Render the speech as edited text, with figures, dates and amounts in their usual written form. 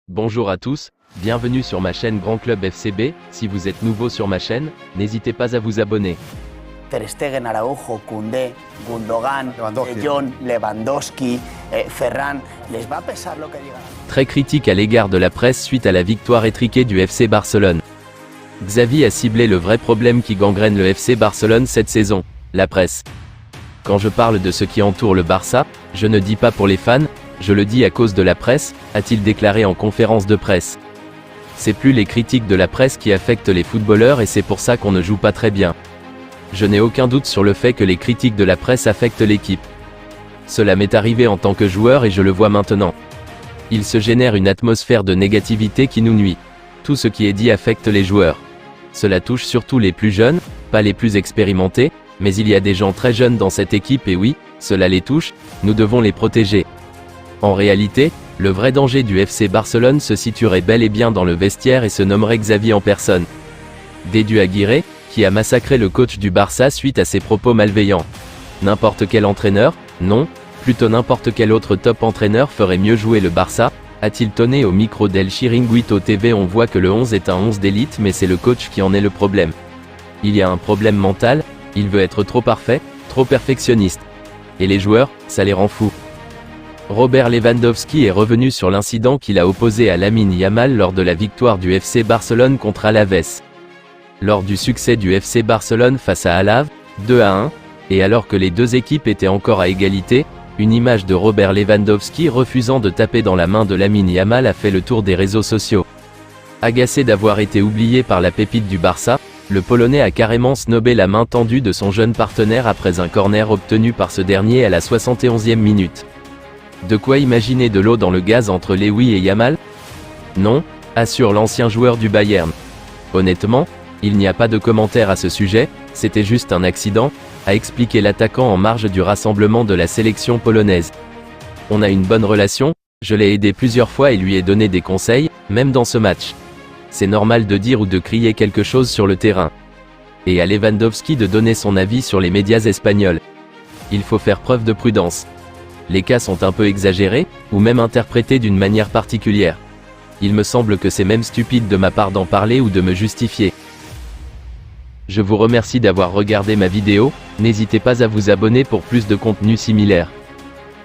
Bonjour à tous, bienvenue sur ma chaîne Grand Club FCB. Si vous êtes nouveau sur ma chaîne, n'hésitez pas à vous abonner. Ter Stegen, Araujo, Koundé, Gundogan, Lewandowski. De Jong, Lewandowski, Ferran, les va pesar lo que diga. Très critique à l'égard de la presse suite à la victoire étriquée du FC Barcelone. Xavi a ciblé le vrai problème qui gangrène le FC Barcelone cette saison, la presse. Quand je parle de ce qui entoure le Barça, je ne dis pas pour les fans, je le dis à cause de la presse, a-t-il déclaré en conférence de presse. C'est plus les critiques de la presse qui affectent les footballeurs et c'est pour ça qu'on ne joue pas très bien. Je n'ai aucun doute sur le fait que les critiques de la presse affectent l'équipe. Cela m'est arrivé en tant que joueur et je le vois maintenant. Il se génère une atmosphère de négativité qui nous nuit. Tout ce qui est dit affecte les joueurs. Cela touche surtout les plus jeunes, pas les plus expérimentés, mais il y a des gens très jeunes dans cette équipe et oui, cela les touche, nous devons les protéger. En réalité, le vrai danger du FC Barcelone se situerait bel et bien dans le vestiaire et se nommerait Xavi en personne. Dédu Aguirre, qui a massacré le coach du Barça suite à ses propos malveillants. N'importe quel entraîneur, non, plutôt n'importe quel autre top entraîneur ferait mieux jouer le Barça, a-t-il tonné au micro d'El Chiringuito TV. On voit que le 11 est un 11 d'élite mais c'est le coach qui en est le problème. Il y a un problème mental, il veut être trop parfait, trop perfectionniste. Et les joueurs, ça les rend fous. Robert Lewandowski est revenu sur l'incident qu'il a opposé à Lamine Yamal lors de la victoire du FC Barcelone contre Alaves. Lors du succès du FC Barcelone face à Alaves, 2-1, et alors que les deux équipes étaient encore à égalité, une image de Robert Lewandowski refusant de taper dans la main de Lamine Yamal a fait le tour des réseaux sociaux. Agacé d'avoir été oublié par la pépite du Barça, le Polonais a carrément snobé la main tendue de son jeune partenaire après un corner obtenu par ce dernier à la 71e minute. De quoi imaginer de l'eau dans le gaz entre Lewy et Yamal? Non, assure l'ancien joueur du Bayern. Honnêtement, il n'y a pas de commentaire à ce sujet, c'était juste un accident, a expliqué l'attaquant en marge du rassemblement de la sélection polonaise. On a une bonne relation, je l'ai aidé plusieurs fois et lui ai donné des conseils, même dans ce match. C'est normal de dire ou de crier quelque chose sur le terrain. Et à Lewandowski de donner son avis sur les médias espagnols. Il faut faire preuve de prudence. Les cas sont un peu exagérés, ou même interprétés d'une manière particulière. Il me semble que c'est même stupide de ma part d'en parler ou de me justifier. Je vous remercie d'avoir regardé ma vidéo, n'hésitez pas à vous abonner pour plus de contenu similaire.